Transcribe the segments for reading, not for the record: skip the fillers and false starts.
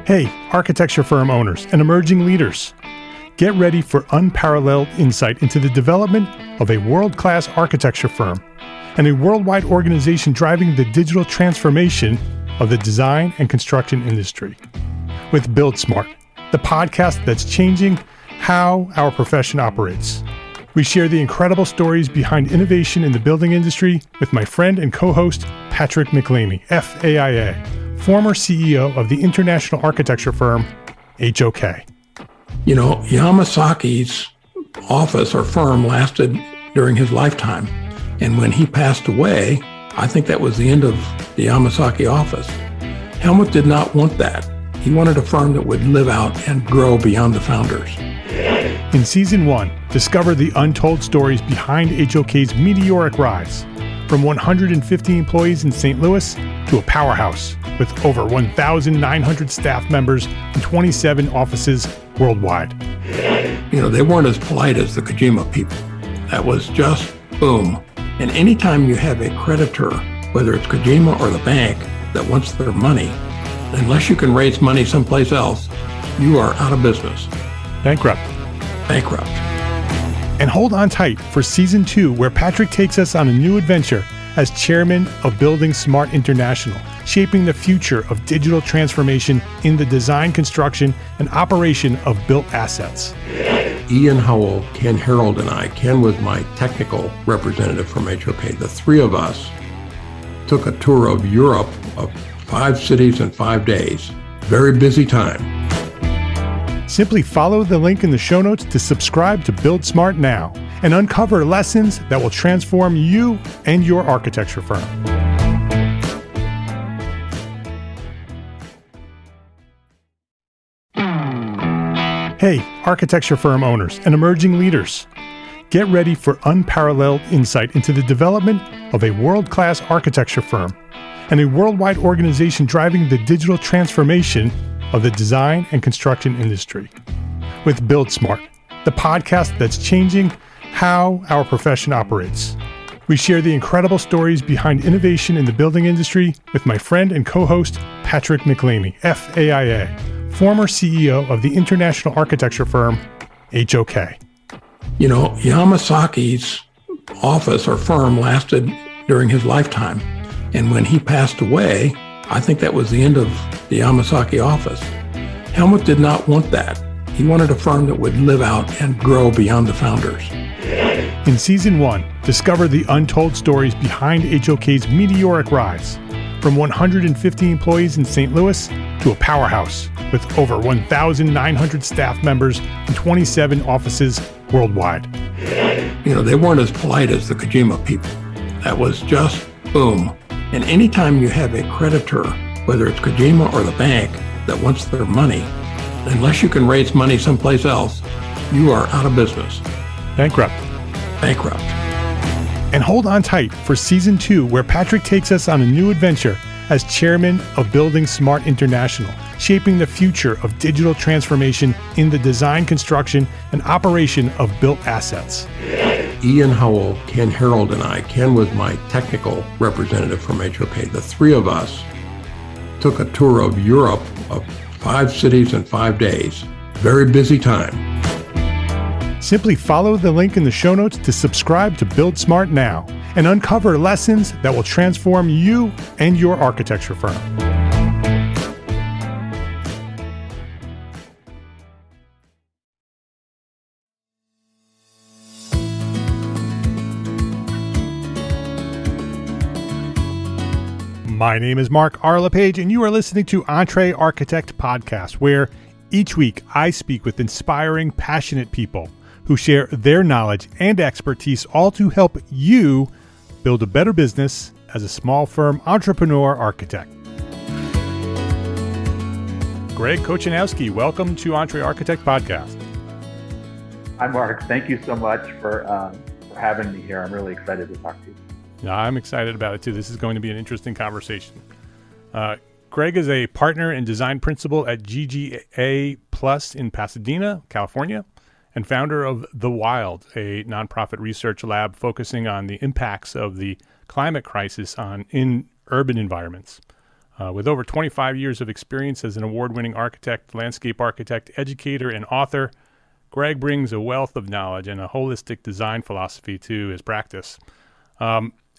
Hey, architecture firm owners and emerging leaders. Get ready for unparalleled insight into the development of a world-class architecture firm and a worldwide organization driving the digital transformation of the design and construction industry. With Build Smart, the podcast that's changing how our profession operates. We share the incredible stories behind innovation in the building industry with my friend and co-host, Patrick McLeamy, FAIA, former CEO of the international architecture firm, HOK. You know, Yamasaki's office or firm lasted during his lifetime. And when he passed away, I think that was the end of the Yamasaki office. Helmut did not want that. He wanted a firm that would live out and grow beyond the founders. In Season 1, discover the untold stories behind HOK's meteoric rise, from 150 employees in St. Louis to a powerhouse with over 1,900 staff members and 27 offices worldwide. You know, they weren't as polite as the Kojima people. That was just boom. And anytime you have a creditor, whether it's Kojima or the bank, that wants their money, unless you can raise money someplace else, you are out of business. Bankrupt. And hold on tight for Season 2, where Patrick takes us on a new adventure as chairman of Building Smart International, shaping the future of digital transformation in the design, construction, and operation of built assets. Ian Howell, Ken Harold, and I, Ken was my technical representative from HOK. The three of us took a tour of Europe of 5 cities in 5 days. Very busy time. Simply follow the link in the show notes to subscribe to Build Smart now and uncover lessons that will transform you and your architecture firm. Hey, architecture firm owners and emerging leaders. Get ready for unparalleled insight into the development of a world-class architecture firm and a worldwide organization driving the digital transformation of the design and construction industry. With Build Smart, the podcast that's changing how our profession operates. We share the incredible stories behind innovation in the building industry with my friend and co-host, Patrick McLeamy, FAIA, former CEO of the international architecture firm, HOK. You know, Yamasaki's office or firm lasted during his lifetime. And when he passed away, I think that was the end of the Yamasaki office. Helmut did not want that. He wanted a firm that would live out and grow beyond the founders. In Season 1, discover the untold stories behind HOK's meteoric rise, from 150 employees in St. Louis to a powerhouse with over 1,900 staff members and 27 offices worldwide. You know, they weren't as polite as the Kojima people. That was just boom. And anytime you have a creditor, whether it's Kojima or the bank, that wants their money, unless you can raise money someplace else, you are out of business. Bankrupt. And hold on tight for Season 2, where Patrick takes us on a new adventure as chairman of Building Smart International, shaping the future of digital transformation in the design, construction, and operation of built assets. Ian Howell, Ken Harold, and I, Ken was my technical representative from HOK. The three of us took a tour of Europe of 5 cities in 5 days. Very busy time. Simply follow the link in the show notes to subscribe to Build Smart now and uncover lessons that will transform you and your architecture firm. My name is Mark R. LePage, and you are listening to Entre Architect Podcast, where each week I speak with inspiring, passionate people who share their knowledge and expertise, all to help you build a better business as a small firm entrepreneur architect. Greg Kochanowski, welcome to Entre Architect Podcast. Hi, Mark. Thank you so much for having me here. I'm really excited to talk to you. Yeah, I'm excited about it too. This is going to be an interesting conversation. Greg is a partner and design principal at GGA Plus in Pasadena, California, and founder of The Wild, a nonprofit research lab focusing on the impacts of the climate crisis in urban environments. With over 25 years of experience as an award-winning architect, landscape architect, educator, and author, Greg brings a wealth of knowledge and a holistic design philosophy to his practice.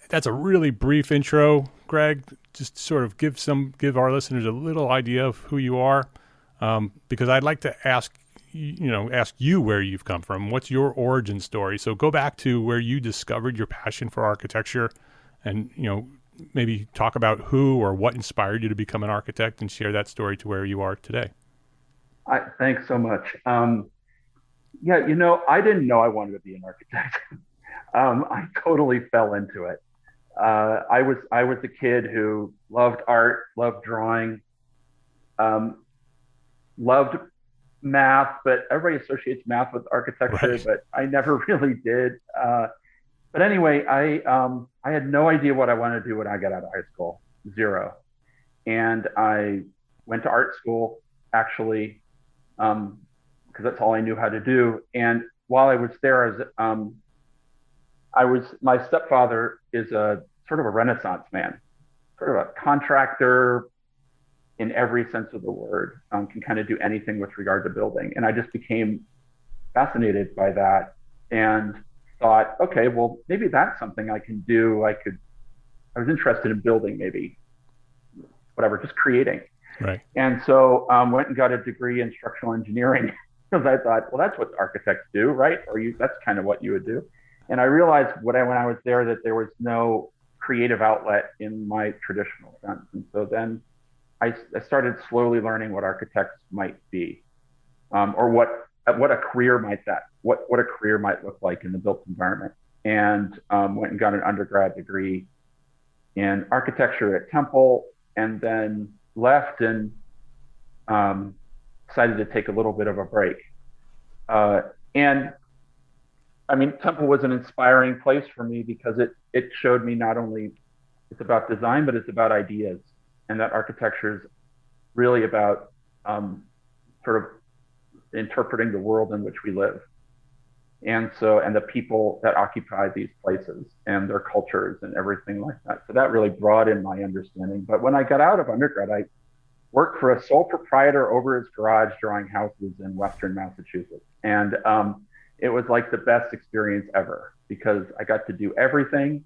That's a really brief intro, Greg. Just sort of give our listeners a little idea of who you are, because I'd like to ask you where you've come from. What's your origin story? So go back to where you discovered your passion for architecture, and maybe talk about who or what inspired you to become an architect, and share that story to where you are today. Thanks so much. I didn't know I wanted to be an architect. I totally fell into it. I was a kid who loved art, loved drawing, loved math, but everybody associates math with architecture, right. But I never really did. But anyway, I had no idea what I wanted to do when I got out of high school, zero. And I went to art school, actually, because that's all I knew how to do. And while I was there, my stepfather is a sort of a Renaissance man, sort of a contractor in every sense of the word, can kind of do anything with regard to building. And I just became fascinated by that and thought, okay, well, maybe that's something I can do. I was interested in building, maybe, whatever, just creating. Right. And so went and got a degree in structural engineering because I thought, well, that's what architects do, right? That's kind of what you would do. And I realized when I was there that there was no creative outlet in my traditional sense. And so then I started slowly learning what architects might be, or what a career might look like in the built environment. And went and got an undergrad degree in architecture at Temple, and then left and decided to take a little bit of a break. And I mean, Temple was an inspiring place for me because it showed me not only it's about design, but it's about ideas, and that architecture is really about sort of interpreting the world in which we live. And the people that occupy these places and their cultures and everything like that. So that really broadened my understanding. But when I got out of undergrad, I worked for a sole proprietor over his garage drawing houses in Western Massachusetts. And it was like the best experience ever because I got to do everything.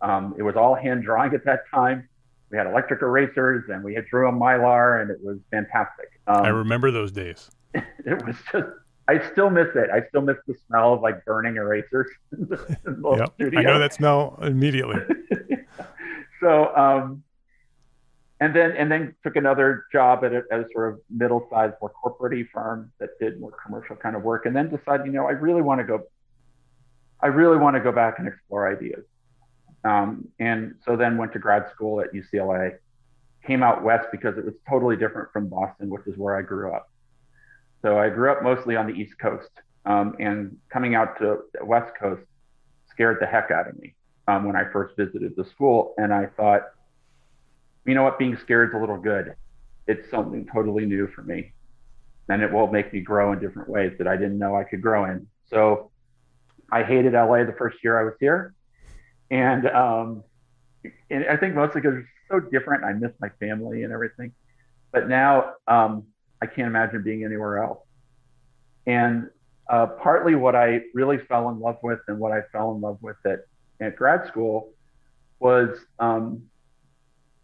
It was all hand drawing at that time. We had electric erasers and we had drew on Mylar, and it was fantastic. I remember those days. It was just, I still miss it. I still miss the smell of like burning erasers in the yep. studio. I know that smell immediately. So, and then took another job at a sort of middle-sized, more corporate-y firm that did more commercial kind of work, and then decided, I really want to go back and explore ideas. And so then went to grad school at UCLA, came out west because it was totally different from Boston, which is where I grew up. So I grew up mostly on the East Coast, and coming out to the West Coast scared the heck out of me when I first visited the school. And I thought, you know what, being scared is a little good. It's something totally new for me. And it will make me grow in different ways that I didn't know I could grow in. So I hated LA the first year I was here. And I think mostly because it's so different. I miss my family and everything. But now I can't imagine being anywhere else. And partly what I really fell in love with and what I fell in love with at grad school was,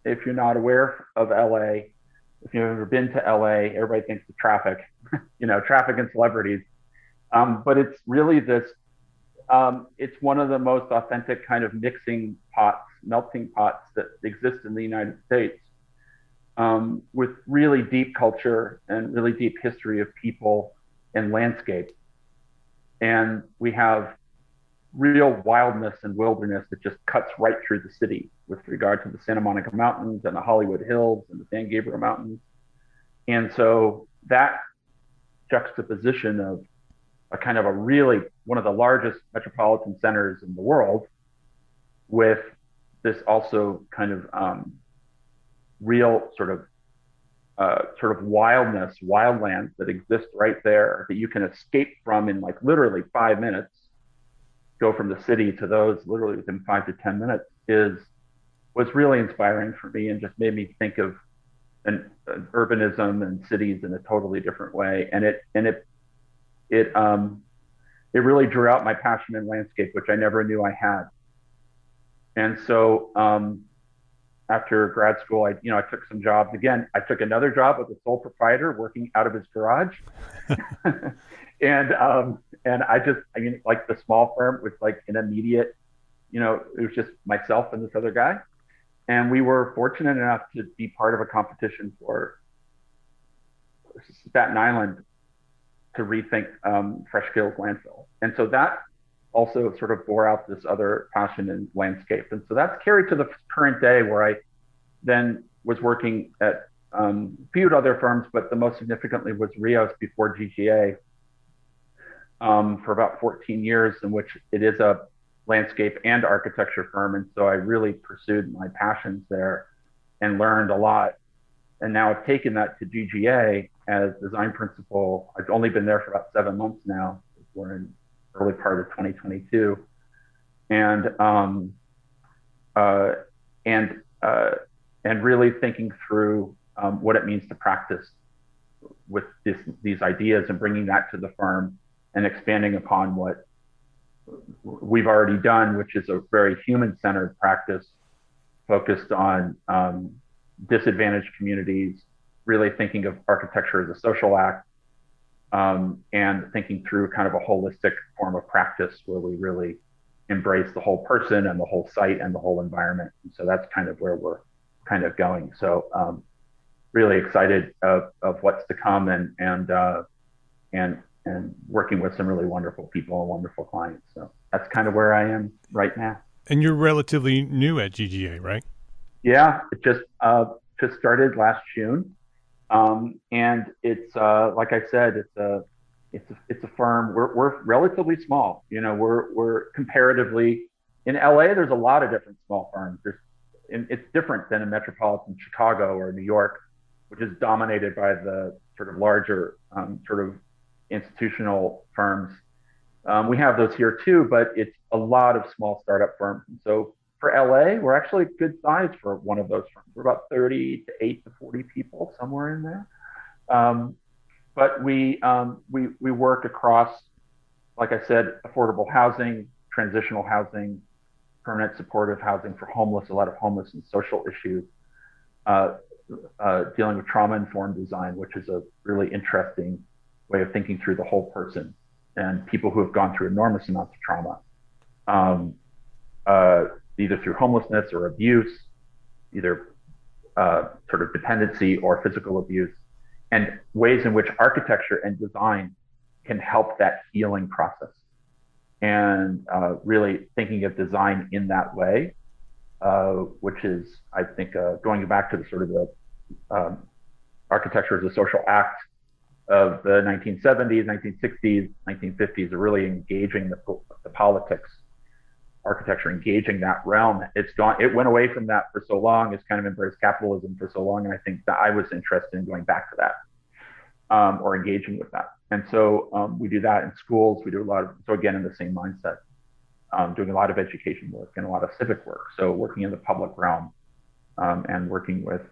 if you're not aware of LA, if you've ever been to LA, everybody thinks of traffic, traffic and celebrities. But it's really this, it's one of the most authentic kind of melting pots that exist in the United States, with really deep culture and really deep history of people and landscape. And we have real wildness and wilderness that just cuts right through the city with regard to the Santa Monica Mountains and the Hollywood Hills and the San Gabriel Mountains. And so that juxtaposition of a kind of one of the largest metropolitan centers in the world with this also kind of real sort of wildlands that exist right there that you can escape from in like literally 5 minutes, go from the city to those literally within 5 to 10 minutes was really inspiring for me, and just made me think of urbanism and cities in a totally different way. And it really drew out my passion in landscape, which I never knew I had. And so after grad school, I took some jobs. Again, I took another job with a sole proprietor working out of his garage. and like the small firm was like an immediate, it was just myself and this other guy. And we were fortunate enough to be part of a competition for Staten Island to rethink Fresh Kills landfill. And so that also sort of bore out this other passion in landscape. And so that's carried to the current day, where I then was working at a few other firms, but the most significantly was Rios before GGA for about 14 years, in which it is a landscape and architecture firm. And so I really pursued my passions there and learned a lot. And now I've taken that to GGA as design principal. I've only been there for about 7 months now. We're in early part of 2022. And really thinking through what it means to practice with these ideas and bringing that to the firm and expanding upon what we've already done, which is a very human-centered practice focused on disadvantaged communities, really thinking of architecture as a social act, and thinking through kind of a holistic form of practice where we really embrace the whole person and the whole site and the whole environment. And so that's kind of where we're kind of going. So really excited of what's to come and working with some really wonderful people and wonderful clients. So that's kind of where I am right now. And you're relatively new at GGA, right? Yeah, it just started last June. And it's like I said, it's a firm. We're relatively small. We're comparatively in LA. There's a lot of different small firms. It's different than in metropolitan Chicago or New York, which is dominated by the sort of larger sort of institutional firms. We have those here too, but it's a lot of small startup firms. And so for LA, we're actually good size for one of those firms. We're about 38 to 40 people, somewhere in there. But we work across, like I said, affordable housing, transitional housing, permanent supportive housing for homeless, a lot of homeless and social issues, dealing with trauma-informed design, which is a really interesting way of thinking through the whole person and people who have gone through enormous amounts of trauma, either through homelessness or abuse, either sort of dependency or physical abuse, and ways in which architecture and design can help that healing process. And really thinking of design in that way, which is, I think, going back to the sort of the architecture as a social act of the 1970s, 1960s, 1950s, are really engaging the politics, architecture engaging that realm. It went away from that for so long. It's kind of embraced capitalism for so long. And I think that I was interested in going back to that, or engaging with that. And so we do that in schools. We do a lot of, so again, in the same mindset, doing a lot of education work and a lot of civic work. So working in the public realm and working with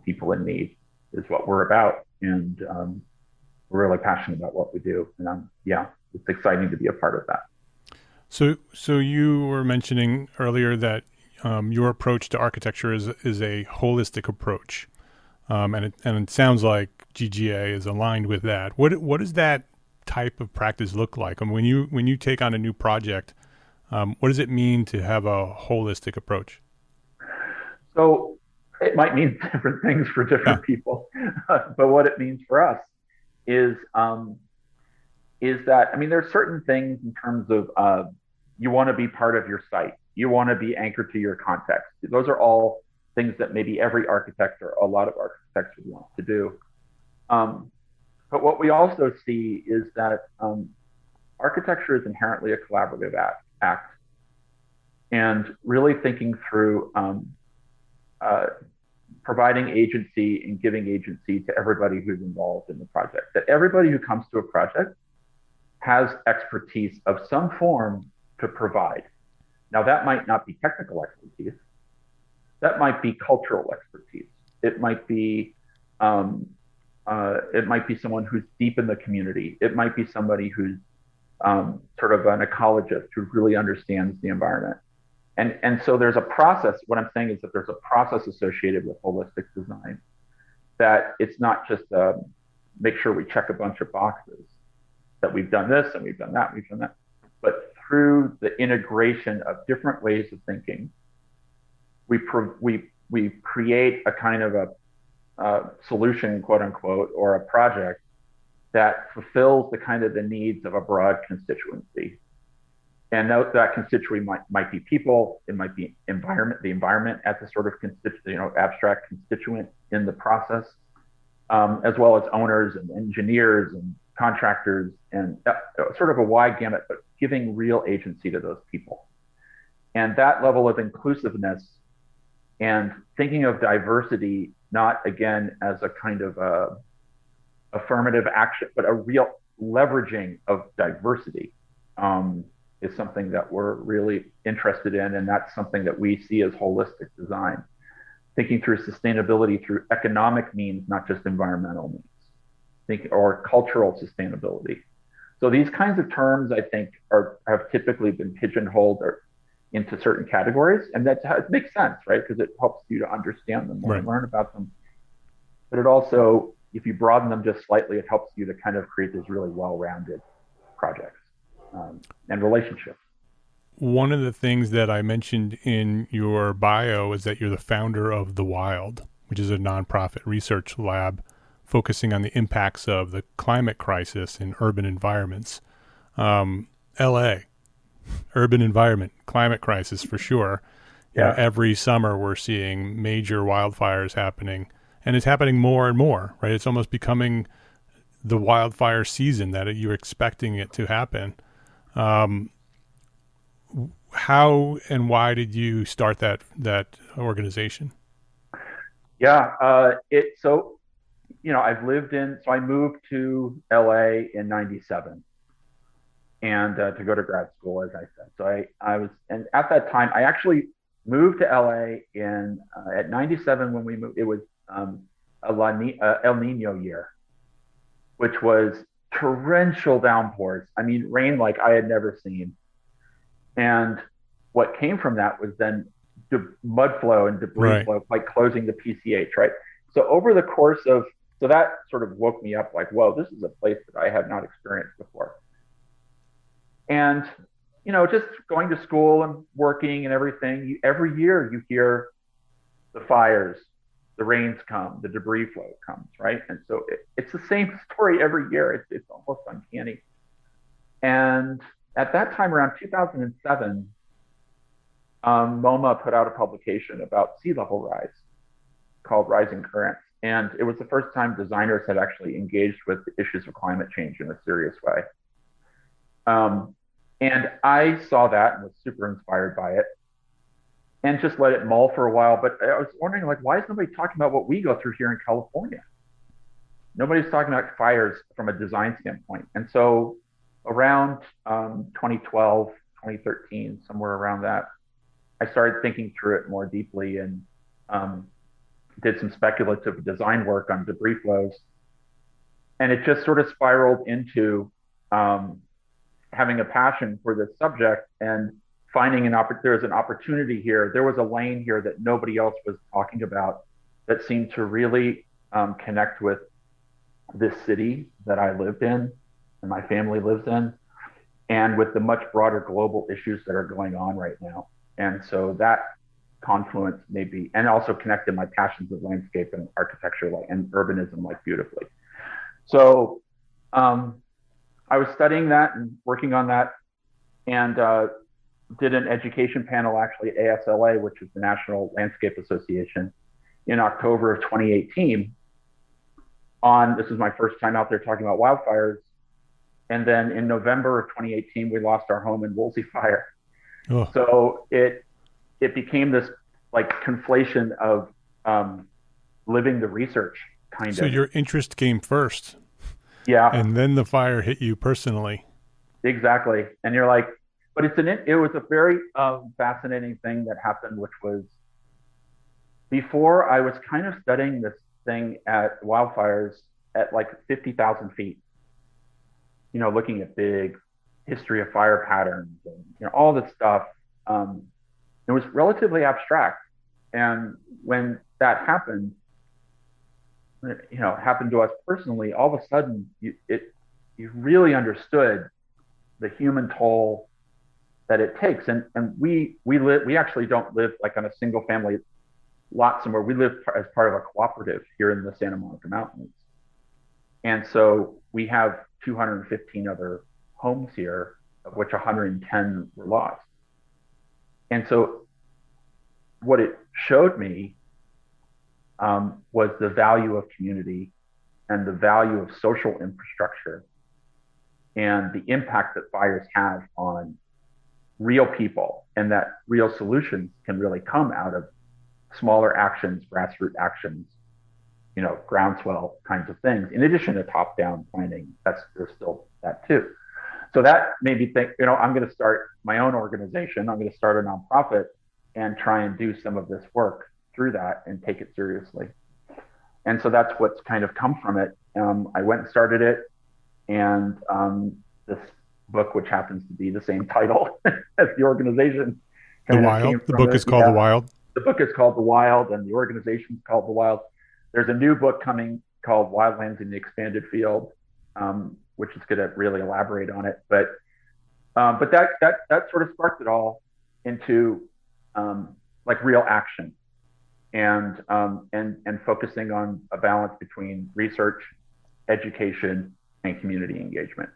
people in need is what we're about. And we're really passionate about what we do. And it's exciting to be a part of that. So you were mentioning earlier that your approach to architecture is a holistic approach, and it sounds like GGA is aligned with that. What does that type of practice look like? I mean, when you take on a new project, what does it mean to have a holistic approach? So it might mean different things for different people, but what it means for us is that, I mean, there's certain things in terms of you want to be part of your site. You want to be anchored to your context. Those are all things that maybe every architect or a lot of architects would want to do. But what we also see is that architecture is inherently a collaborative act. And really thinking through providing agency and giving agency to everybody who's involved in the project. That everybody who comes to a project has expertise of some form to provide. Now, that might not be technical expertise. That might be cultural expertise. It might be It might be someone who's deep in the community. It might be somebody who's sort of an ecologist who really understands the environment. And so there's a process. What I'm saying is that there's a process associated with holistic design, that it's not just make sure we check a bunch of boxes, that we've done this and we've done that, we've done that. But through the integration of different ways of thinking, we create a kind of a solution, quote unquote, or a project that fulfills the kind of the needs of a broad constituency. And that constituency might be people, it might be environment, the environment as a sort of abstract constituent in the process, as well as owners and engineers and contractors, and sort of a wide gamut, but giving real agency to those people. And that level of inclusiveness and thinking of diversity, not again as a kind of affirmative action, but a real leveraging of diversity, is something that we're really interested in. And that's something that we see as holistic design, thinking through sustainability through economic means, not just environmental means, or cultural sustainability. So these kinds of terms, I think, have typically been pigeonholed or into certain categories, and that makes sense, right? Because it helps you to understand them more and learn about them. But it also, if you broaden them just slightly, it helps you to kind of create these really well-rounded projects and relationships. One of the things that I mentioned in your bio is that you're the founder of The Wild, which is a nonprofit research lab focusing on the impacts of the climate crisis in urban environments. LA, urban environment, climate crisis for sure. Yeah. Every summer we're seeing major wildfires happening, and it's happening more and more, right? It's almost becoming the wildfire season that you're expecting it to happen. How and why did you start that organization? Yeah, I've lived so I moved to LA in '97, and to go to grad school, as I said. So I was, and at that time, I actually moved to LA at '97 when we moved. It was El Nino year, which was torrential downpours. I mean, rain like I had never seen. And what came from that was then mud flow and debris flow, like closing the PCH, right? So over the course of, so that sort of woke me up like, whoa, this is a place that I had not experienced before. And, just going to school and working and everything, every year you hear the fires, the rains come, the debris flow comes, right? And so it's the same story every year. It's almost uncanny. And at that time, around 2007, MoMA put out a publication about sea level rise called Rising Currents. And it was the first time designers had actually engaged with the issues of climate change in a serious way. And I saw that and was super inspired by it, and just let it mull for a while. But I was wondering, like, why is nobody talking about what we go through here in California? Nobody's talking about fires from a design standpoint. And so around 2012, 2013, somewhere around that, I started thinking through it more deeply and did some speculative design work on debris flows. And it just sort of spiraled into having a passion for this subject and finding there was an opportunity here. There was a lane here that nobody else was talking about that seemed to really connect with this city that I lived in and my family lives in, and with the much broader global issues that are going on right now. And so that confluence maybe, and also connected my passions of landscape and architecture and urbanism beautifully. So I was studying that and working on that, and did an education panel actually at ASLA, which is the National Landscape Association, in October of 2018 this is my first time out there talking about wildfires. And then in November of 2018, we lost our home in Woolsey Fire. Oh. So it became this conflation of living the research kind of. So your interest came first. Yeah. And then the fire hit you personally. Exactly. And you're like, but it was a very fascinating thing that happened, which was before I was kind of studying this thing at wildfires at like 50,000 feet, looking at big history of fire patterns and all this stuff. It was relatively abstract. And when that happened, happened to us personally, all of a sudden you really understood the human toll that it takes. And we actually don't live like on a single family lot somewhere. We live as part of a cooperative here in the Santa Monica Mountains. And so we have 215 other homes here, of which 110 were lost. And so what it showed me was the value of community and the value of social infrastructure and the impact that fires have on real people, and that real solutions can really come out of smaller actions, grassroots actions, groundswell kinds of things, in addition to top-down planning. There's still that too. So that made me think, I'm going to start my own organization. I'm going to start a nonprofit and try and do some of this work through that and take it seriously. And so that's what's kind of come from it. I went and started it, and this book, which happens to be the same title as the organization. The Wild. The book is called The Wild. The book is called The Wild, and the organization is called The Wild. There's a new book coming called Wildlands in the Expanded Field, which is going to really elaborate on it. But that sort of sparked it all into like real action, and focusing on a balance between research, education, and community engagement.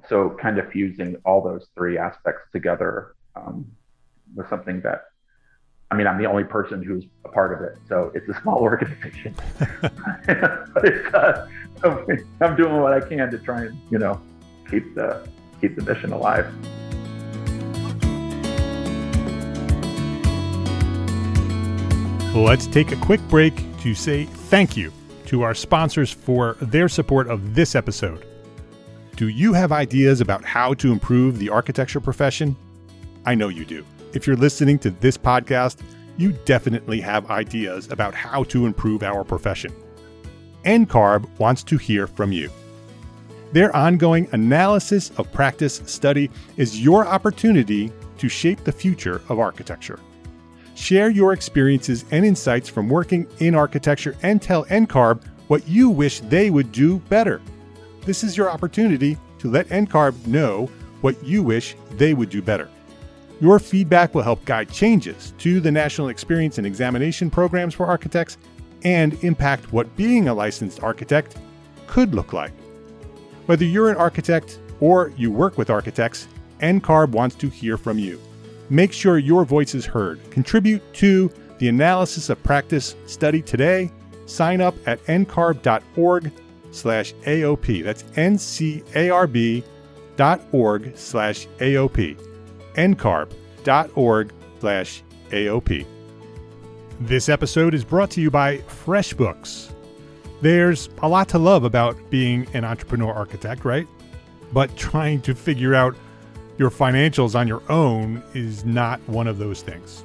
So kind of fusing all those three aspects together was something that, I'm the only person who's a part of it, so it's a small organization. But I'm doing what I can to try and keep the mission alive. Let's take a quick break to say thank you to our sponsors for their support of this episode. Do you have ideas about how to improve the architecture profession? I know you do. If you're listening to this podcast, you definitely have ideas about how to improve our profession. NCARB wants to hear from you. Their ongoing analysis of practice study is your opportunity to shape the future of architecture. Share your experiences and insights from working in architecture and tell NCARB what you wish they would do better. This is your opportunity to let NCARB know what you wish they would do better. Your feedback will help guide changes to the National Experience and Examination Programs for Architects and impact what being a licensed architect could look like. Whether you're an architect or you work with architects, NCARB wants to hear from you. Make sure your voice is heard. Contribute to the analysis of practice study today. Sign up at ncarb.org/AOP. That's ncarb.org/AOP. ncarb.org/AOP. This episode is brought to you by FreshBooks. There's a lot to love about being an entrepreneur architect, right? But trying to figure out your financials on your own is not one of those things.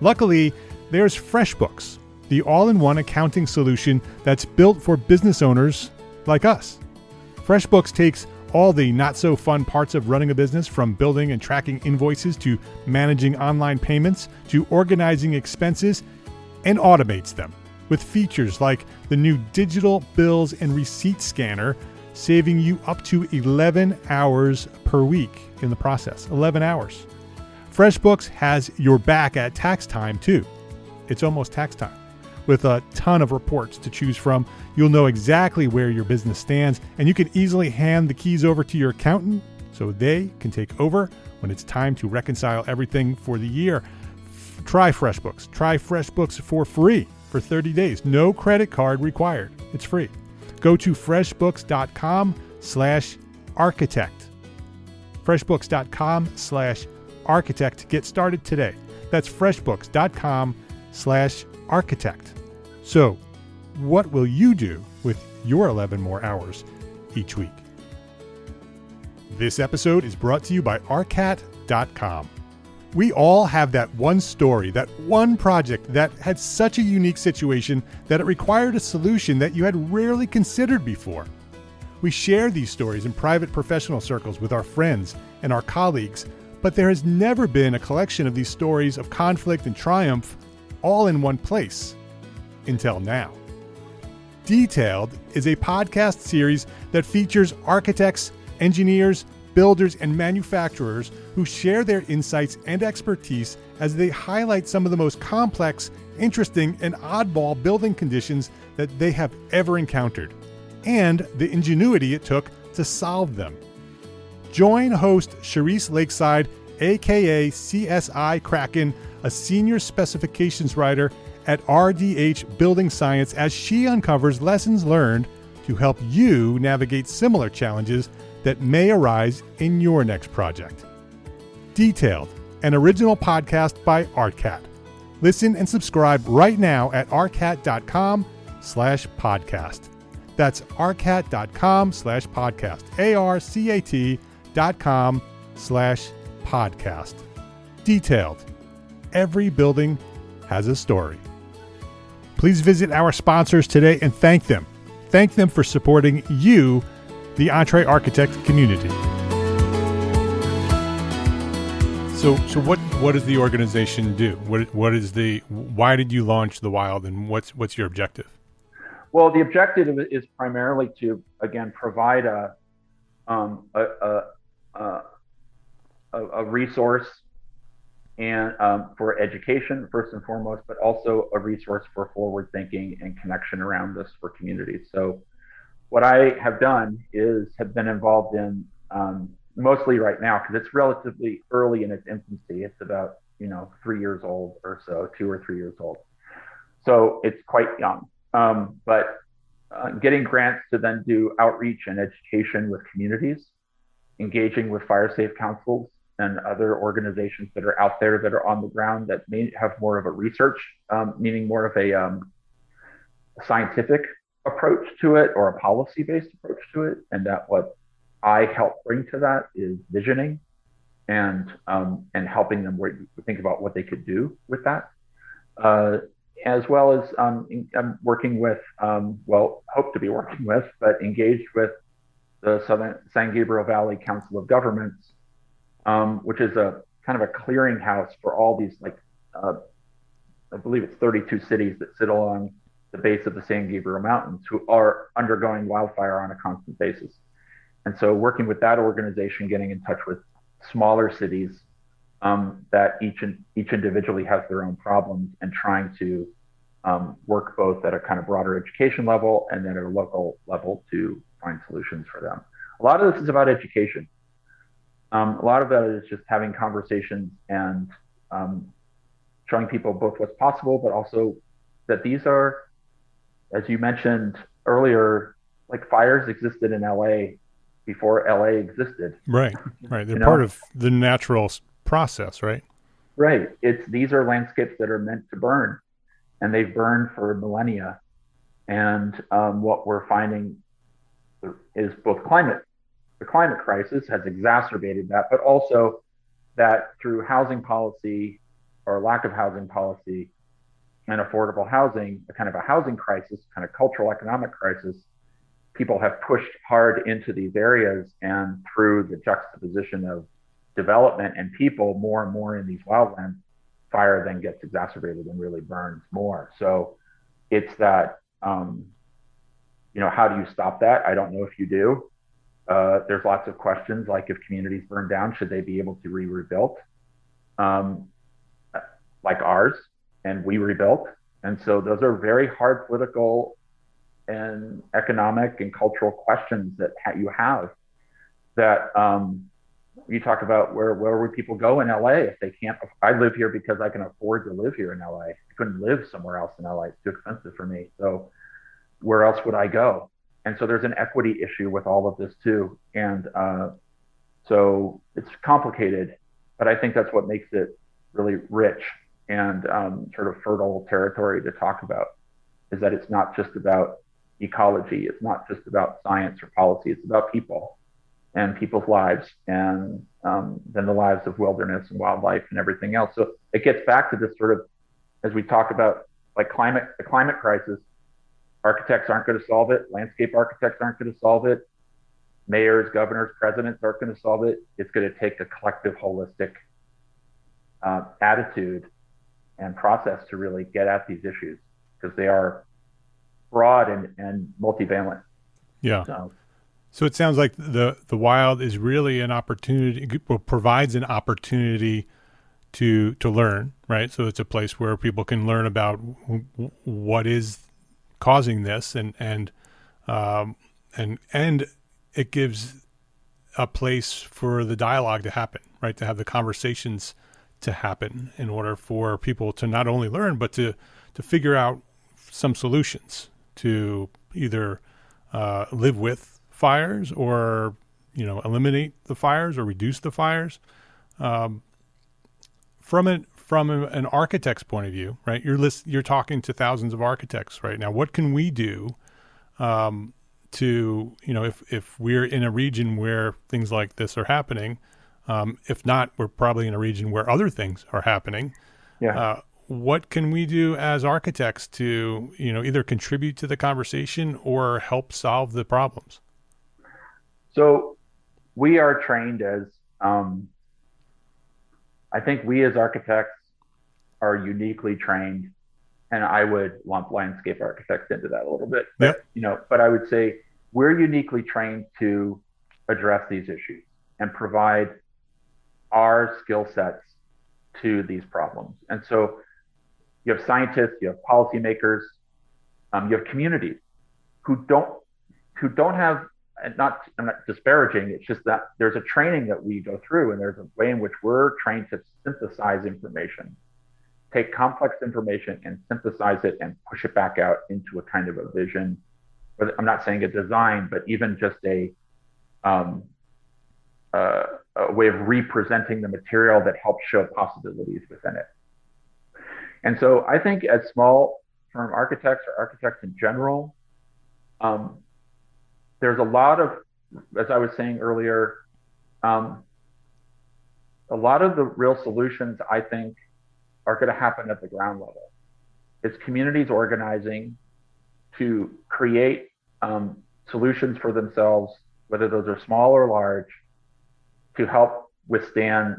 Luckily, there's FreshBooks, the all-in-one accounting solution that's built for business owners like us. FreshBooks takes all the not-so-fun parts of running a business, from building and tracking invoices to managing online payments to organizing expenses, and automates them with features like the new digital bills and receipt scanner, saving you up to 11 hours per week in the process. 11 hours. FreshBooks has your back at tax time too. It's almost tax time. With a ton of reports to choose from, you'll know exactly where your business stands, and you can easily hand the keys over to your accountant so they can take over when it's time to reconcile everything for the year. Try FreshBooks. Try FreshBooks for free for 30 days. No credit card required. It's free. Go to freshbooks.com/architect. freshbooks.com/architect to get started today. That's freshbooks.com/architect. So, what will you do with your 11 more hours each week? This episode is brought to you by arcat.com. We all have that one story, that one project that had such a unique situation that it required a solution that you had rarely considered before. We share these stories in private professional circles with our friends and our colleagues, but there has never been a collection of these stories of conflict and triumph all in one place. Until now. Detailed is a podcast series that features architects, engineers, builders, and manufacturers who share their insights and expertise as they highlight some of the most complex, interesting, and oddball building conditions that they have ever encountered, and the ingenuity it took to solve them. Join host Charisse Lakeside, aka CSI Kraken, a senior specifications writer at RDH Building Science, as she uncovers lessons learned to help you navigate similar challenges that may arise in your next project. Detailed, an original podcast by ARTCAT. Listen and subscribe right now at arcat.com/podcast. That's arcat.com/podcast. arcat.com/podcast. Detailed. Every building has a story. Please visit our sponsors today and thank them. Thank them for supporting you, the Entre Architect community. So what does the organization do? Why did you launch the Wild, and what's your objective? Well, the objective is primarily to, again, provide a resource and for education first and foremost, but also a resource for forward thinking and connection around this for communities. So what I have done is have been involved in mostly right now, because it's relatively early in its infancy. It's about 3 years old or so, 2 or 3 years old. So it's quite young. But getting grants to then do outreach and education with communities, engaging with fire safe councils and other organizations that are out there that are on the ground that may have more of a research, meaning more of a scientific approach to it or a policy-based approach to it. And that what I help bring to that is visioning and helping them think about what they could do with that. As well as I'm working with, hope to be working with, but engaged with the Southern San Gabriel Valley Council of Governments, which is a kind of a clearinghouse for all these, I believe it's 32 cities that sit along the base of the San Gabriel Mountains who are undergoing wildfire on a constant basis. And so working with that organization, getting in touch with smaller cities that each individually has their own problems, and trying to work both at a kind of broader education level and then at a local level to find solutions for them. A lot of this is about education. A lot of that is just having conversations and showing people both what's possible, but also that these are, as you mentioned earlier, like fires existed in LA before LA existed. Right. They're part of the natural process, right? Right. These are landscapes that are meant to burn, and they've burned for millennia. And what we're finding is both the climate crisis has exacerbated that, but also that through housing policy or lack of housing policy and affordable housing, a kind of a housing crisis, kind of cultural economic crisis, people have pushed hard into these areas, and through the juxtaposition of development and people more and more in these wildlands, fire then gets exacerbated and really burns more. So it's that, how do you stop that? I don't know if you do. There's lots of questions, like if communities burn down, should they be able to be rebuilt? Like ours, and we rebuilt. And so those are very hard political and economic and cultural questions that you have, that you talk about where would people go in LA if they can't. I live here because I can afford to live here in LA. I couldn't live somewhere else in LA. It's too expensive for me. So where else would I go? And so there's an equity issue with all of this too. And so it's complicated, but I think that's what makes it really rich and sort of fertile territory to talk about, is that it's not just about ecology. It's not just about science or policy. It's about people. and people's lives, and then the lives of wilderness and wildlife and everything else. So it gets back to this sort of, as we talk about like the climate crisis, architects aren't going to solve it. Landscape architects aren't going to solve it. Mayors, governors, presidents aren't going to solve it. It's going to take a collective, holistic attitude and process to really get at these issues, because they are broad and multivalent. Yeah. So it sounds like the wild is really an opportunity, provides an opportunity to learn, right? So it's a place where people can learn about what is causing this, and it gives a place for the dialogue to happen, right? To have the conversations to happen in order for people to not only learn, but to figure out some solutions to either live with fires, or, eliminate the fires or reduce the fires. From an architect's point of view, right? You're talking to thousands of architects right now. What can we do to, if we're in a region where things like this are happening, if not, we're probably in a region where other things are happening. Yeah. What can we do as architects to, either contribute to the conversation or help solve the problems? So we are trained as, I think we as architects are uniquely trained, and I would lump landscape architects into that a little bit. But, but I would say we're uniquely trained to address these issues and provide our skill sets to these problems. And so you have scientists, you have policymakers, you have communities who don't have, and I'm not disparaging, it's just that there's a training that we go through, and there's a way in which we're trained to synthesize information, take complex information and synthesize it and push it back out into a kind of a vision. I'm not saying a design, but even just a way of representing the material that helps show possibilities within it. And so I think as small firm architects, or architects in general, there's a lot of, as I was saying earlier, a lot of the real solutions, I think, are going to happen at the ground level. It's communities organizing to create solutions for themselves, whether those are small or large, to help withstand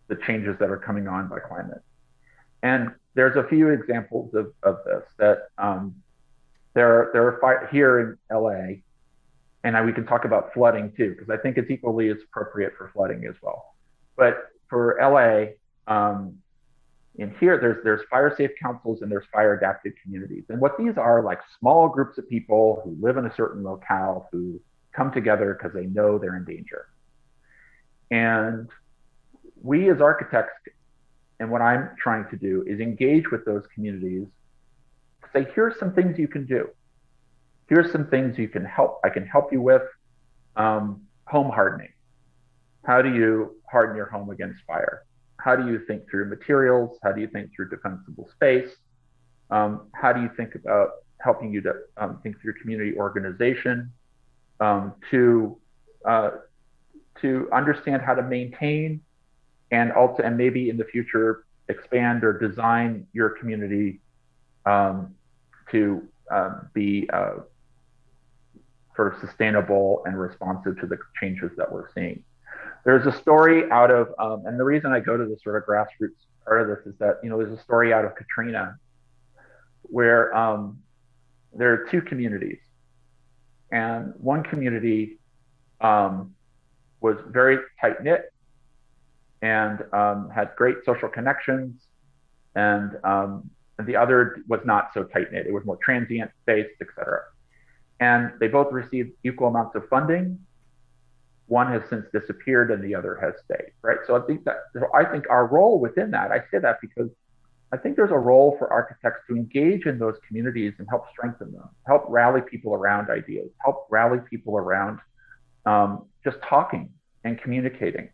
the changes that are coming on by climate. And there's a few examples of this that there are here in LA, and we can talk about flooding too, because I think it's equally as appropriate for flooding as well. But for LA, in here, there's fire safe councils and there's fire adapted communities. And what these are, like small groups of people who live in a certain locale who come together because they know they're in danger. And we as architects, and what I'm trying to do is engage with those communities, say, here's some things you can do. Here's some things I can help you with. Home hardening. How do you harden your home against fire? How do you think through materials? How do you think through defensible space? How do you think about helping you to think through community organization, to understand how to maintain and maybe in the future expand or design your community to be sort of sustainable and responsive to the changes that we're seeing. There's a story out of, and the reason I go to the sort of grassroots part of this is that, there's a story out of Katrina where there are two communities, and one community was very tight knit and had great social connections, and the other was not so tight knit. It was more transient based, et cetera. And they both received equal amounts of funding. One has since disappeared and the other has stayed, right? So I think our role within that, I say that because I think there's a role for architects to engage in those communities and help strengthen them, help rally people around ideas, help rally people around just talking and communicating.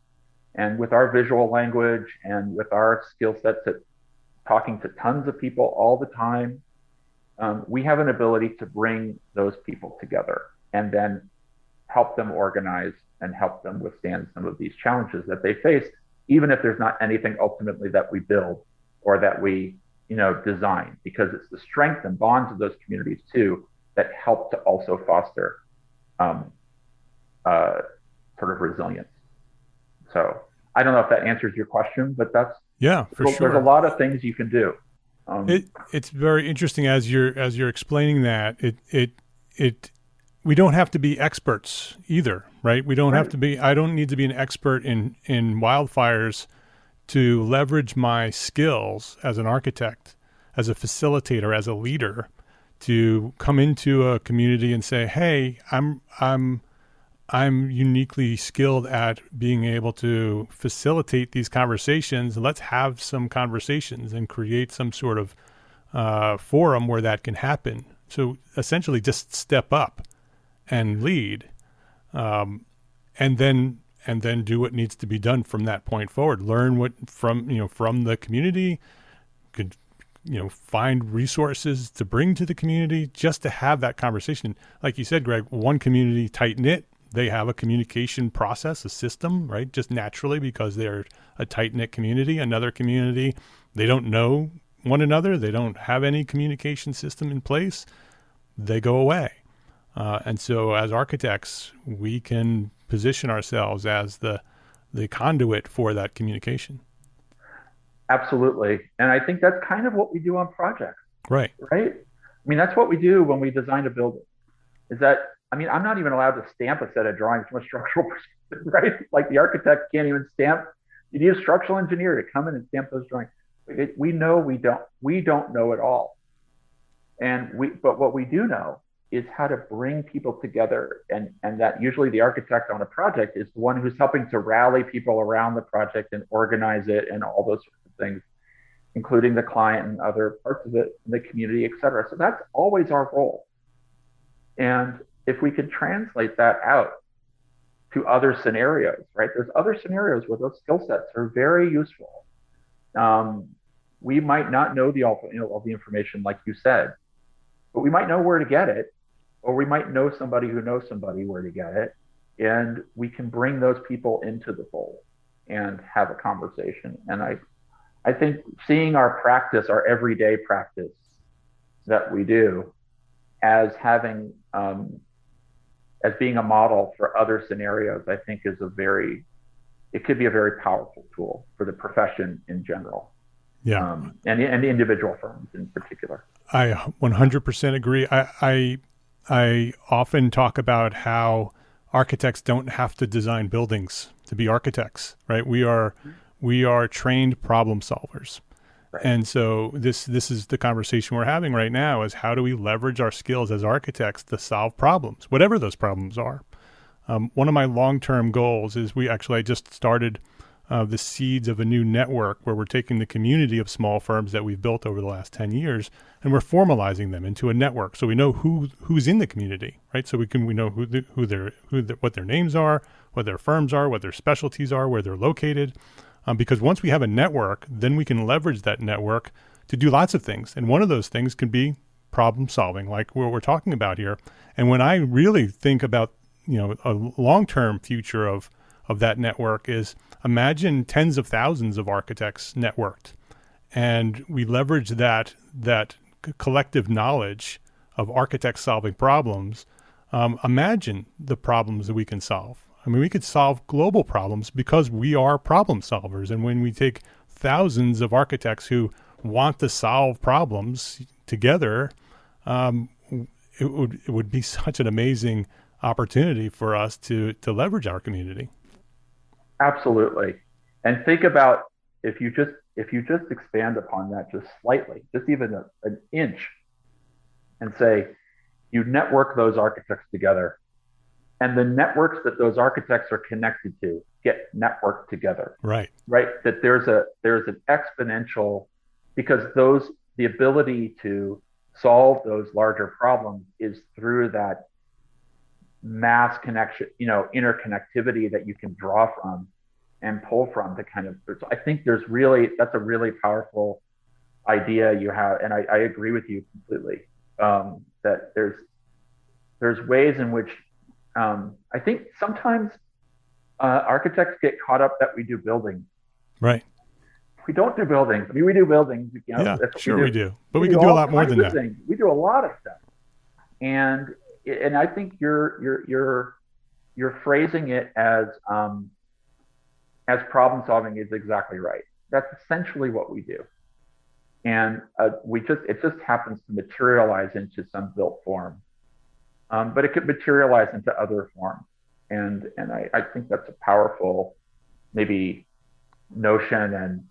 And with our visual language and with our skill sets at talking to tons of people all the time, we have an ability to bring those people together and then help them organize and help them withstand some of these challenges that they face, even if there's not anything ultimately that we build or that we, design, because it's the strength and bonds of those communities too that help to also foster sort of resilience. So I don't know if that answers your question, but that's for sure. There's a lot of things you can do. It's very interesting as you're explaining that we don't have to be experts either, right? We don't have to be. I don't need to be an expert in wildfires to leverage my skills as an architect, as a facilitator, as a leader, to come into a community and say, "Hey, I'm uniquely skilled at being able to facilitate these conversations. Let's have some conversations and create some sort of forum where that can happen." So essentially, just step up and lead, and then do what needs to be done from that point forward. Learn what from the community. Could find resources to bring to the community just to have that conversation. Like you said, Greg, one community tight knit. They have a communication process, a system, right? Just naturally because they're a tight knit community. Another community, they don't know one another. They don't have any communication system in place. They go away. And so as architects, we can position ourselves as the conduit for that communication. Absolutely. And I think that's kind of what we do on projects. Right. Right? I mean, that's what we do when we design a building. Is that, I'm not even allowed to stamp a set of drawings from a structural perspective, right? Like the architect can't even stamp. You need a structural engineer to come in and stamp those drawings. We know we don't know it all. But what we do know is how to bring people together, and that usually the architect on a project is the one who's helping to rally people around the project and organize it and all those sorts of things, including the client and other parts of it, the community, et cetera. So that's always our role. And if we can translate that out to other scenarios, right? There's other scenarios where those skill sets are very useful. We might not know all the information like you said, but we might know where to get it, or we might know somebody who knows somebody where to get it, and we can bring those people into the fold and have a conversation. And I think seeing our practice, our everyday practice that we do, as having as being a model for other scenarios, I think it could be a very powerful tool for the profession in general. Yeah. And the individual firms in particular. I 100% agree. I often talk about how architects don't have to design buildings to be architects, right? We are trained problem solvers. Right. And so this is the conversation we're having right now, is how do we leverage our skills as architects to solve problems, whatever those problems are. One of my long-term goals is I just started the seeds of a new network where we're taking the community of small firms that we've built over the last 10 years and we're formalizing them into a network. So we know who's in the community, right? So we know what their names are, what their firms are, what their specialties are, where they're located. Because once we have a network, then we can leverage that network to do lots of things. And one of those things can be problem solving, like what we're talking about here. And when I really think about, a long-term future of that network is, imagine tens of thousands of architects networked, and we leverage that collective knowledge of architects solving problems. Imagine the problems that we can solve. I mean, we could solve global problems because we are problem solvers. And when we take thousands of architects who want to solve problems together, it would be such an amazing opportunity for us to leverage our community. Absolutely. And think about if you just expand upon that just slightly, just even an inch, and say you network those architects together, and the networks that those architects are connected to get networked together. Right. That there's an exponential, because the ability to solve those larger problems is through that mass connection, interconnectivity that you can draw from and pull from to kind of. So I think that's a really powerful idea you have, and I agree with you completely. That there's ways in which I think sometimes Architects get caught up that we do buildings. Right. We don't do buildings. I mean, we do buildings. Yeah, sure we do. But we can do a lot more than that. Things. We do a lot of stuff. And I think you're phrasing it as problem solving is exactly right. That's essentially what we do. And it just happens to materialize into some built form. But it could materialize into other forms. And I think that's a powerful maybe notion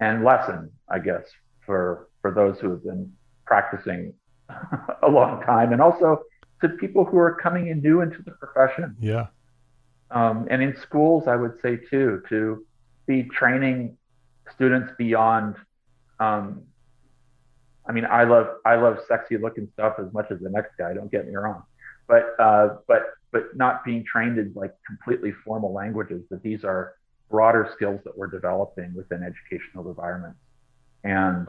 and lesson, I guess, for those who have been practicing a long time, and also to people who are coming in new into the profession. Yeah. And in schools, I would say too, to be training students beyond. I mean, I love sexy looking stuff as much as the next guy. Don't get me wrong, but not being trained in like completely formal languages. That these are broader skills that we're developing within educational environments, and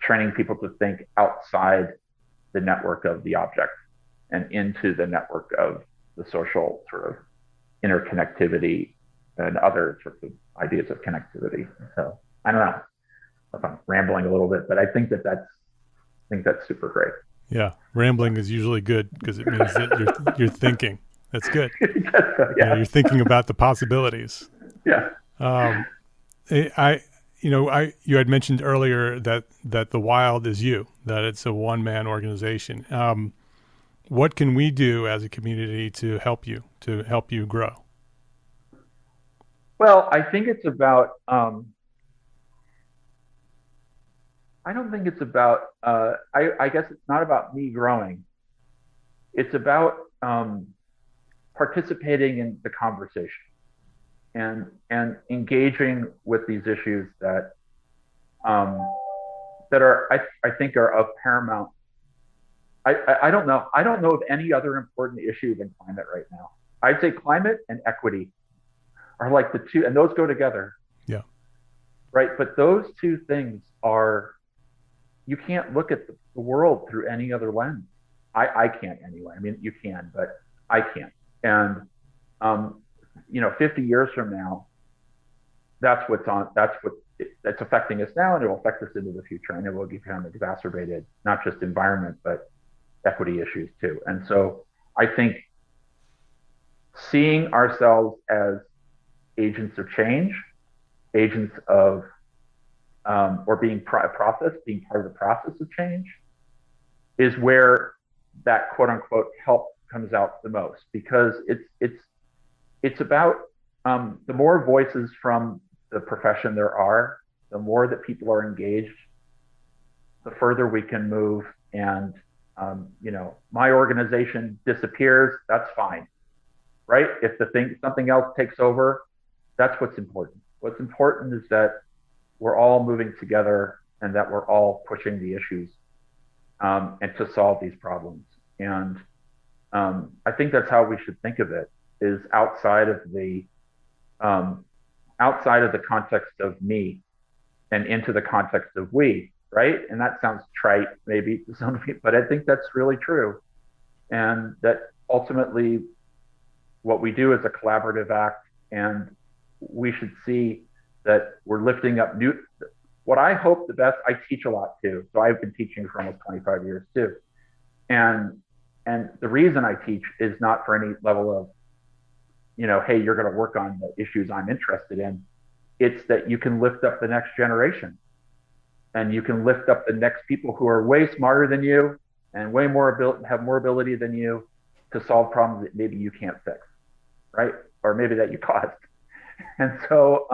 training people to think outside the network of the object and into the network of the social sort of interconnectivity and other sorts of ideas of connectivity. So I don't know if I'm rambling a little bit, but I think that's super great. Yeah, rambling is usually good because it means that you're thinking. That's good. Yeah. You're thinking about the possibilities. Yeah. You had mentioned earlier that the Wild is you, that it's a one-man organization. What can we do as a community to help you grow? Well, I think it's about, I don't think it's about, I guess it's not about me growing. It's about participating in the conversation and engaging with these issues that are, I think are of paramount. I don't know of any other important issue than climate right now. I'd say climate and equity are like the two, and those go together. Yeah. Right. But those two things are, you can't look at the world through any other lens. I can't anyway. I mean, you can, but I can't. And, 50 years from now, that's affecting us now, and it will affect us into the future, and it will become exacerbated, not just environment, but equity issues too. And so I think seeing ourselves as agents of change, agents of, or being part of the process of change, is where that quote unquote help comes out the most, because it's about the more voices from the profession there are, the more that people are engaged, the further we can move. And my organization disappears, that's fine, right? If something else takes over, that's what's important. What's important is that we're all moving together and that we're all pushing the issues and to solve these problems. And I think that's how we should think of it, is outside of the context of me and into the context of we, right? And that sounds trite maybe to some people, but I think that's really true. And that ultimately what we do is a collaborative act, and we should see that we're lifting up what I hope the best. I teach a lot too. So I've been teaching for almost 25 years too. And the reason I teach is not for any level of, hey, you're going to work on the issues I'm interested in. It's that you can lift up the next generation, and you can lift up the next people who are way smarter than you and way more have more ability than you to solve problems that maybe you can't fix, right? Or maybe that you caused. And so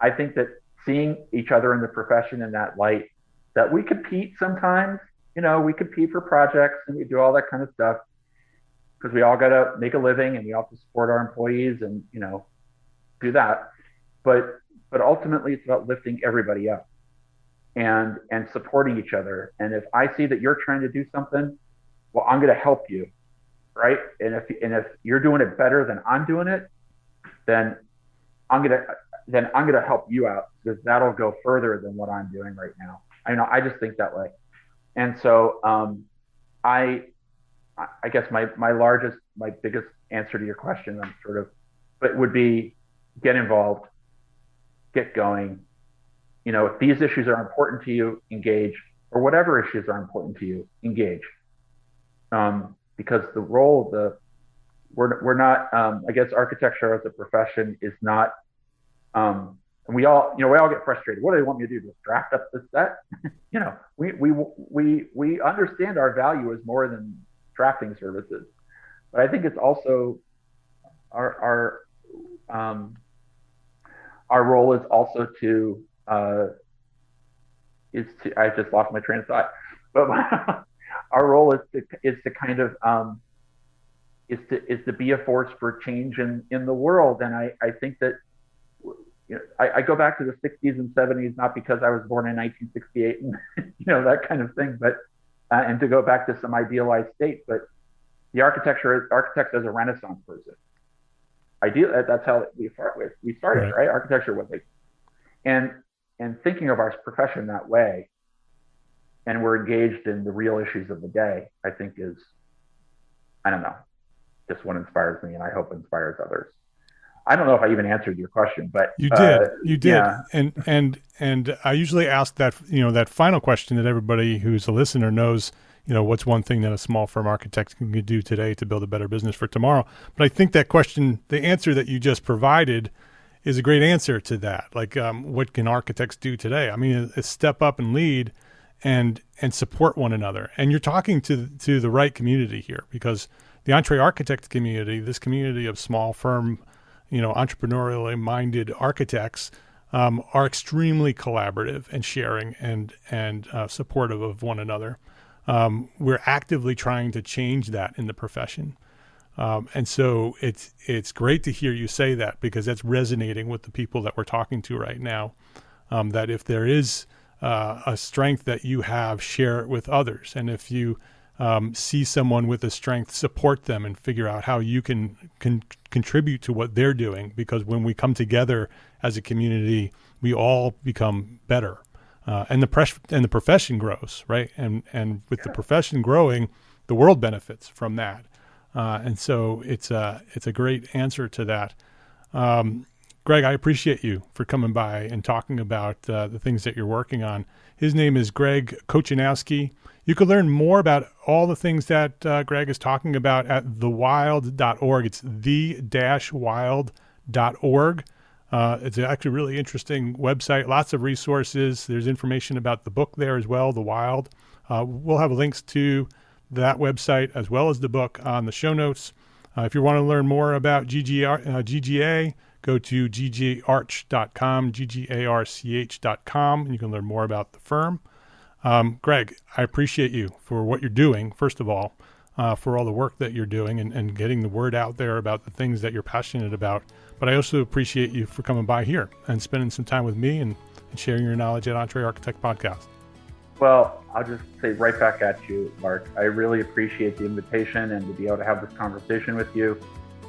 I think that seeing each other in the profession in that light, that we compete sometimes, we compete for projects and we do all that kind of stuff because we all got to make a living and we all have to support our employees and, do that. But ultimately it's about lifting everybody up and supporting each other. And if I see that you're trying to do something, well, I'm going to help you, right? And if you're doing it better than I'm doing it, then I'm going to help you out, because that'll go further than what I'm doing right now. I just think that way. And so I guess my biggest answer to your question. I'm sort of, but it would be get involved, get going. You know, if these issues are important to you, engage, or whatever issues are important to you, engage. Because the role of we're not, I guess architecture as a profession is not, and we all get frustrated. What do they want me to do? Just draft up this set? You know, we understand our value is more than drafting services, but I think it's also our role is also to I just lost my train of thought, but our role is to kind of is to be a force for change in the world. And I think that, you know, I go back to the 60s and 70s, not because I was born in 1968 and you know, that kind of thing, but and to go back to some idealized state, but the architects as a Renaissance person. That's how we started, right? Architecture was like, and thinking of our profession that way, and we're engaged in the real issues of the day, I think is, I don't know, just what inspires me, and I hope inspires others. I don't know if I even answered your question, but you did. Yeah. And I usually ask that, you know, that final question that everybody who's a listener knows, you know, what's one thing that a small firm architect can do today to build a better business for tomorrow? But I think that question, the answer that you just provided, is a great answer to that. Like, what can architects do today? I mean, it's step up and lead and support one another. And you're talking to the right community here, because the Entre Architect community, this community of small firm, you know, entrepreneurially minded architects, are extremely collaborative and sharing and supportive of one another. We're actively trying to change that in the profession. And so it's great to hear you say that, because that's resonating with the people that we're talking to right now, that if there is a strength that you have, share it with others. And if you see someone with a strength, support them and figure out how you can contribute to what they're doing, because when we come together as a community, we all become better. And the profession grows, right? And with the profession growing, the world benefits from that. And so it's a great answer to that. Greg, I appreciate you for coming by and talking about the things that you're working on. His name is Greg Kochanowski. You can learn more about all the things that Greg is talking about at thewild.org. It's the-wild.org. It's actually a really interesting website, lots of resources. There's information about the book there as well, The Wild. We'll have links to that website as well as the book on the show notes. If you want to learn more about GGA, go to ggarch.com, ggarch.com, and you can learn more about the firm. Greg, I appreciate you for what you're doing, first of all, for all the work that you're doing and getting the word out there about the things that you're passionate about. But I also appreciate you for coming by here and spending some time with me and sharing your knowledge at Entre Architect Podcast. Well, I'll just say right back at you, Mark. I really appreciate the invitation and to be able to have this conversation with you,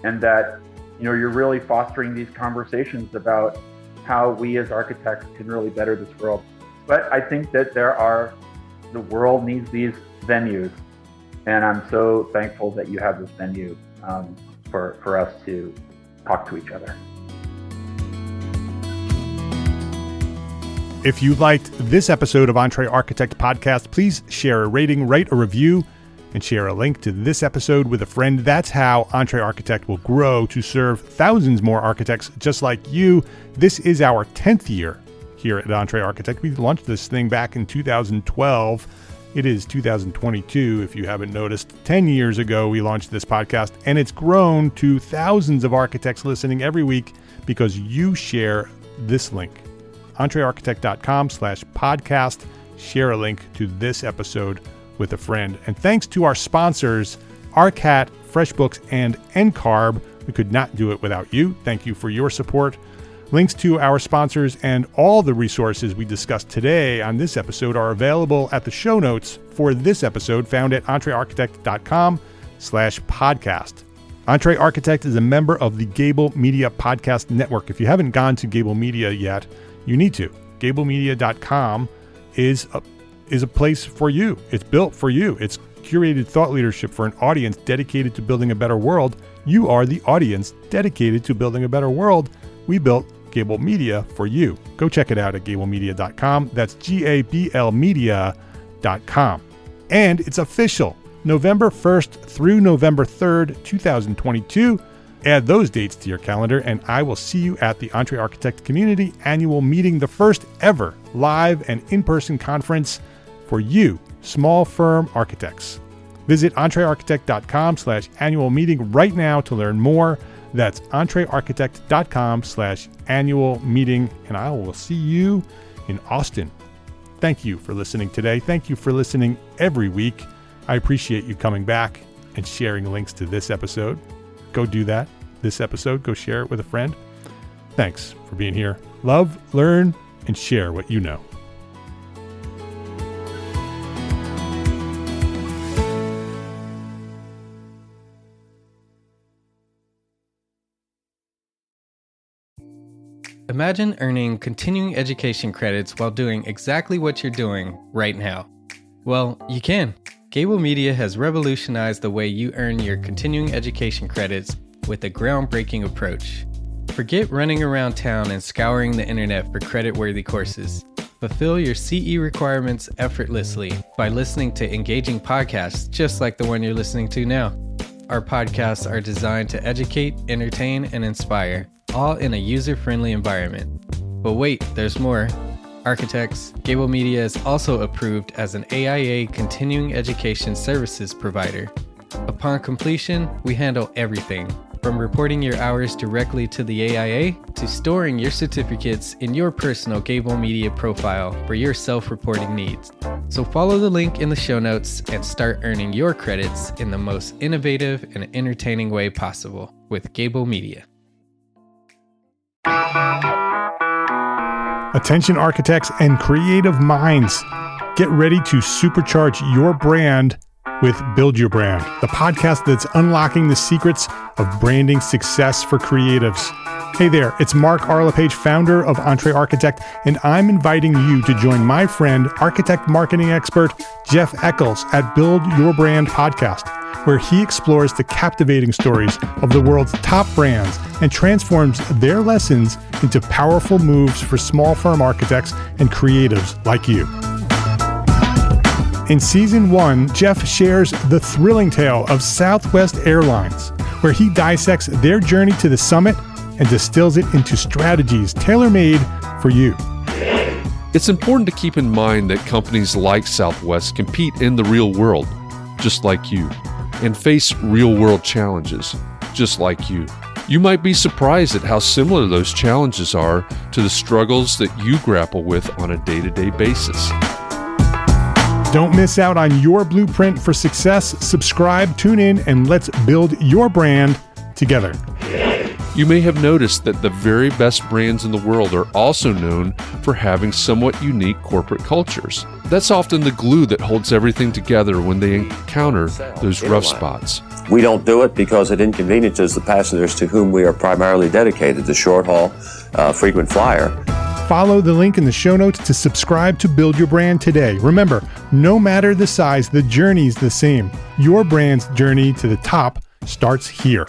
and that, you know, you're really fostering these conversations about how we as architects can really better this world. But I think that the world needs these venues, and I'm so thankful that you have this venue for us to talk to each other. If you liked this episode of Entre Architect Podcast, please share a rating, write a review, and share a link to this episode with a friend. That's how Entre Architect will grow to serve thousands more architects just like you. This is our 10th year here at Entre Architect. We launched this thing back in 2012. It is 2022, if you haven't noticed. 10 years ago, we launched this podcast, and it's grown to thousands of architects listening every week because you share this link. entrearchitect.com/podcast. Share a link to this episode with a friend. And thanks to our sponsors, ARCAT, FreshBooks, and NCARB. We could not do it without you. Thank you for your support. Links to our sponsors and all the resources we discussed today on this episode are available at the show notes for this episode, found at entrearchitect.com/podcast. Entre Architect is a member of the Gable Media Podcast Network. If you haven't gone to Gable Media yet, you need to. GableMedia.com is a place for you. It's built for you. It's curated thought leadership for an audience dedicated to building a better world, you are the audience dedicated to building a better world. We built Gable Media for you. Go check it out at gablemedia.com. That's GABL media.com. And it's official. November 1st through November 3rd, 2022. Add those dates to your calendar, and I will see you at the EntreArchitect Community Annual Meeting, the first ever live and in-person conference for you, small firm architects. Visit entrearchitect.com/annual meeting right now to learn more. That's entrearchitect.com/annual meeting, and I will see you in Austin. Thank you for listening today. Thank you for listening every week. I appreciate you coming back and sharing links to this episode. Go do that. This episode, go share it with a friend. Thanks for being here. Love, learn, and share what you know. Imagine earning continuing education credits while doing exactly what you're doing right now. Well, you can. Gable Media has revolutionized the way you earn your continuing education credits with a groundbreaking approach. Forget running around town and scouring the internet for credit-worthy courses. Fulfill your CE requirements effortlessly by listening to engaging podcasts just like the one you're listening to now. Our podcasts are designed to educate, entertain, and inspire, all in a user-friendly environment. But wait, there's more. Architects, Gable Media is also approved as an AIA continuing education services provider. Upon completion, we handle everything, from reporting your hours directly to the AIA to storing your certificates in your personal Gable Media profile for your self-reporting needs. So follow the link in the show notes and start earning your credits in the most innovative and entertaining way possible with Gable Media. Attention architects and creative minds, get ready to supercharge your brand with Build Your Brand, the podcast that's unlocking the secrets of branding success for creatives. Hey there, it's Mark Arlepage, founder of EntreArchitect, and I'm inviting you to join my friend, architect marketing expert Jeff Eccles at Build Your Brand podcast, where he explores the captivating stories of the world's top brands and transforms their lessons into powerful moves for small firm architects and creatives like you. In Season 1, Jeff shares the thrilling tale of Southwest Airlines, where he dissects their journey to the summit and distills it into strategies tailor-made for you. It's important to keep in mind that companies like Southwest compete in the real world, just like you, and face real-world challenges, just like you. You might be surprised at how similar those challenges are to the struggles that you grapple with on a day-to-day basis. Don't miss out on your blueprint for success. Subscribe, tune in, and let's build your brand together. You may have noticed that the very best brands in the world are also known for having somewhat unique corporate cultures. That's often the glue that holds everything together when they encounter those rough spots. We don't do it because it inconveniences the passengers to whom we are primarily dedicated, the short-haul, frequent flyer. Follow the link in the show notes to subscribe to Build Your Brand today. Remember, no matter the size, the journey's the same. Your brand's journey to the top starts here.